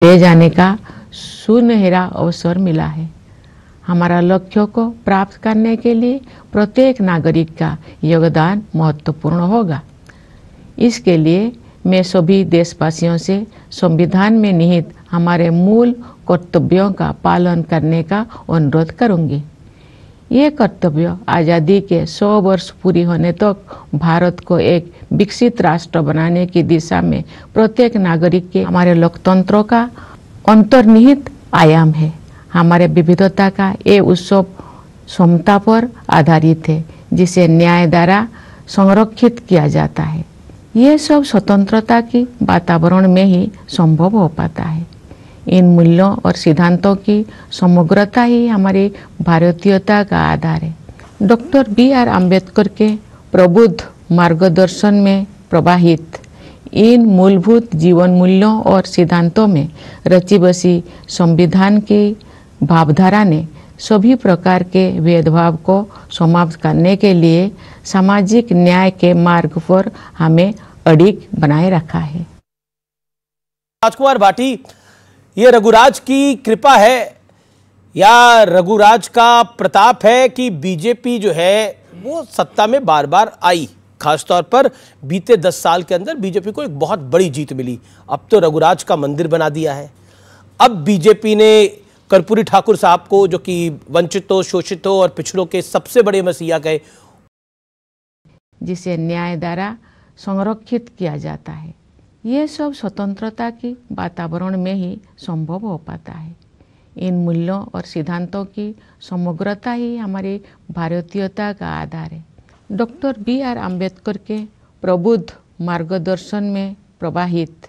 ले जाने का सुनहरा अवसर मिला है। हमारा लक्ष्यों को प्राप्त करने के लिए प्रत्येक नागरिक का योगदान महत्वपूर्ण होगा। इसके लिए मैं सभी देशवासियों से संविधान में निहित हमारे मूल कर्तव्यों का पालन करने का अनुरोध करूंगी। ये कर्तव्य आज़ादी के 100 वर्ष पूरी होने तक भारत को एक विकसित राष्ट्र बनाने की दिशा में प्रत्येक नागरिक के हमारे लोकतंत्रों का अंतर्निहित आयाम है। हमारे विविधता का ये उत्सव समता पर आधारित है, जिसे न्याय द्वारा संरक्षित किया जाता है। ये सब स्वतंत्रता की वातावरण में ही संभव हो पाता है। इन मूल्यों और सिद्धांतों की समग्रता ही हमारी भारतीयता का आधार है। Doctor B R. अम्बेडकर के प्रबुद्ध मार्गदर्शन में प्रवाहित इन मूलभूत जीवन मूल्यों और सिद्धांतों में रची बसी संविधान की भावधारा ने सभी प्रकार के भेदभाव को समाप्त करने के लिए सामाजिक न्याय के मार्ग पर हमें अडिग बनाए रखा है। राजकुमार भाटी, ये रघुराज की कृपा है या रघुराज का प्रताप है कि बीजेपी जो है वो सत्ता में बार बार आई? खासतौर पर बीते 10 साल के अंदर बीजेपी को एक बहुत बड़ी जीत मिली। अब तो रघुराज का मंदिर बना दिया है। अब बीजेपी ने कर्पूरी ठाकुर साहब को, जो कि वंचितों, शोषितों और पिछड़ों के सबसे बड़े मसीहा गए, जिसे न्याय द्वारा संरक्षित किया जाता है। ये सब स्वतंत्रता की वातावरण में ही संभव हो पाता है। इन मूल्यों और सिद्धांतों की समग्रता ही हमारी भारतीयता का आधार है। Doctor B R. अम्बेडकर के प्रबुद्ध मार्गदर्शन में प्रवाहित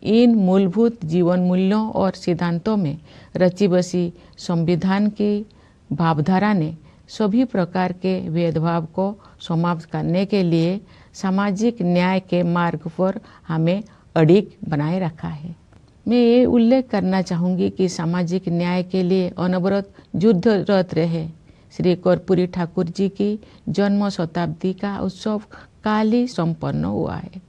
इन मूलभूत जीवन मूल्यों और सिद्धांतों में रची बसी संविधान की भावधारा ने सभी प्रकार के भेदभाव को समाप्त करने के लिए सामाजिक न्याय के मार्ग पर हमें अडिग बनाए रखा है। मैं ये उल्लेख करना चाहूँगी कि सामाजिक न्याय के लिए अनवरत युद्धरत रहे श्री कर्पूरी ठाकुर जी की जन्म शताब्दी का उत्सव काल ही संपन्न हुआ है।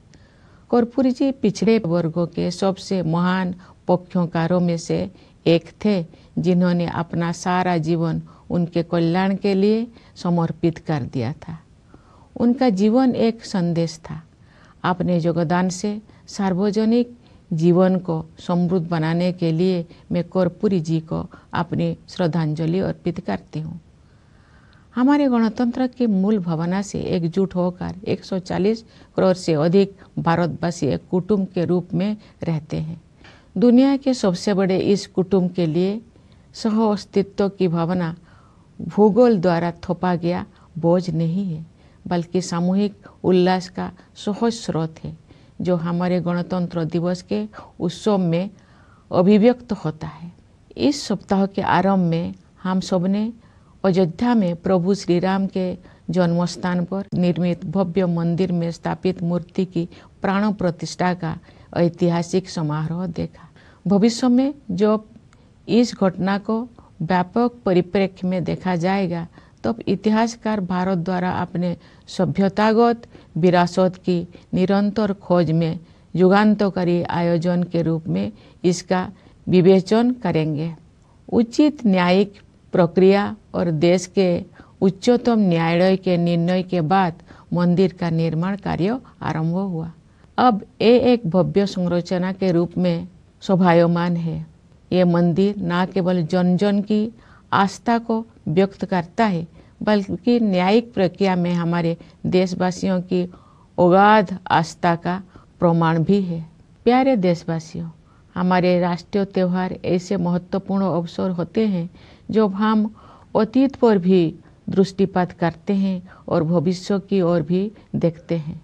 कर्पूरी जी पिछड़े वर्गों के सबसे महान पक्षकारों में से एक थे, जिन्होंने अपना सारा जीवन उनके कल्याण के लिए समर्पित कर दिया था। उनका जीवन एक संदेश था। अपने योगदान से सार्वजनिक जीवन को समृद्ध बनाने के लिए मैं कर्पूरी जी को अपनी श्रद्धांजलि अर्पित करती हूँ। हमारे गणतंत्र की मूल भावना से एकजुट होकर 140 करोड़ से अधिक भारतवासी एक कुटुंब के रूप में रहते हैं। दुनिया के सबसे बड़े इस कुटुंब के लिए सह अस्तित्व की भावना भूगोल द्वारा थोपा गया बोझ नहीं है, बल्कि सामूहिक उल्लास का सहज स्रोत है, जो हमारे गणतंत्र दिवस के उत्सव में अभिव्यक्त होता है। इस सप्ताह के आरंभ में हम सबने अयोध्या में प्रभु श्री राम के जन्म स्थान पर निर्मित भव्य मंदिर में स्थापित मूर्ति की प्राण प्रतिष्ठा का ऐतिहासिक समारोह देखा। भविष्य में जब इस घटना को व्यापक परिप्रेक्ष्य में देखा जाएगा, तब इतिहासकार भारत द्वारा अपने सभ्यतागत विरासत की निरंतर खोज में युगांतकारी आयोजन के रूप में इसका विवेचन करेंगे। उचित न्यायिक प्रक्रिया और देश के उच्चतम न्यायालय के निर्णय के बाद मंदिर का निर्माण कार्य आरंभ हुआ। अब ये एक भव्य संरचना के रूप में शोभायमान है। ये मंदिर न केवल जन जन की आस्था को व्यक्त करता है, बल्कि न्यायिक प्रक्रिया में हमारे देशवासियों की अगाध आस्था का प्रमाण भी है। प्यारे देशवासियों, हमारे राष्ट्रीय त्यौहार ऐसे महत्वपूर्ण अवसर होते हैं जब हम अतीत पर भी दृष्टिपात करते हैं और भविष्य की ओर भी देखते हैं।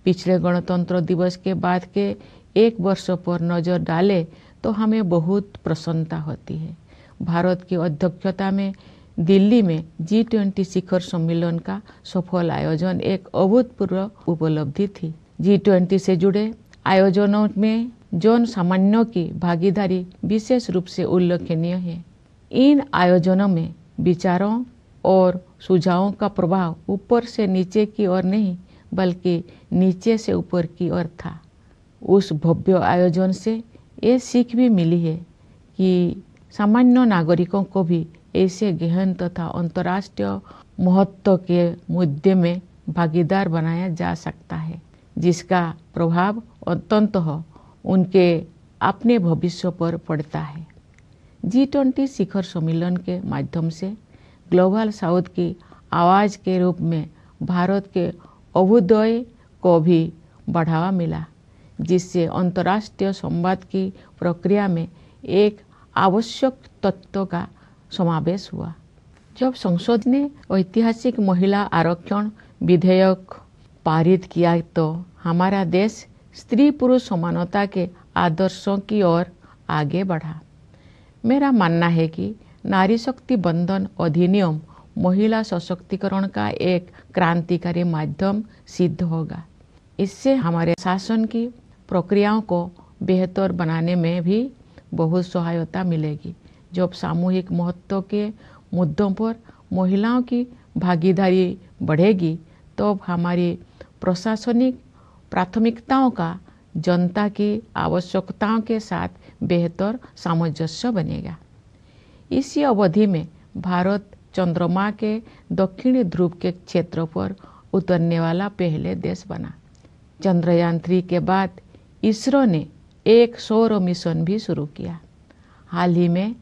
पिछले गणतंत्र दिवस के बाद के एक वर्ष पर नज़र डालें तो हमें बहुत प्रसन्नता होती है। भारत की अध्यक्षता में दिल्ली में G20 शिखर सम्मेलन का सफल आयोजन एक अभूतपूर्व उपलब्धि थी। G20 से जुड़े आयोजनों में जन सामान्यों की भागीदारी विशेष रूप से उल्लेखनीय है। इन आयोजनों में विचारों और सुझावों का प्रभाव ऊपर से नीचे की ओर नहीं, बल्कि नीचे से ऊपर की ओर था। उस भव्य आयोजन से ये सीख भी मिली है कि सामान्य नागरिकों को भी ऐसे गहन तथा अंतर्राष्ट्रीय महत्व के मुद्दे में भागीदार बनाया जा सकता है, जिसका प्रभाव अंततः उनके अपने भविष्य पर पड़ता है। G20 शिखर सम्मेलन के माध्यम से ग्लोबल साउथ की आवाज़ के रूप में भारत के अभ्युदय को भी बढ़ावा मिला, जिससे अंतर्राष्ट्रीय संवाद की प्रक्रिया में एक आवश्यक तत्व का समावेश हुआ। जब संसद ने ऐतिहासिक महिला आरक्षण विधेयक पारित किया तो हमारा देश स्त्री पुरुष समानता के आदर्शों की ओर आगे बढ़ा। मेरा मानना है कि नारी शक्ति बंधन अधिनियम महिला सशक्तिकरण का एक क्रांतिकारी माध्यम सिद्ध होगा। इससे हमारे शासन की प्रक्रियाओं को बेहतर बनाने में भी बहुत सहायता मिलेगी। जब सामूहिक महत्व के मुद्दों पर महिलाओं की भागीदारी बढ़ेगी तो हमारी प्रशासनिक प्राथमिकताओं का जनता की आवश्यकताओं के साथ बेहतर सामंजस्य बनेगा। इसी अवधि में भारत चंद्रमा के दक्षिणी ध्रुव के क्षेत्र पर उतरने वाला पहले देश बना। चंद्रयान-3 के बाद इसरो ने एक सौर मिशन भी शुरू किया। हाल ही में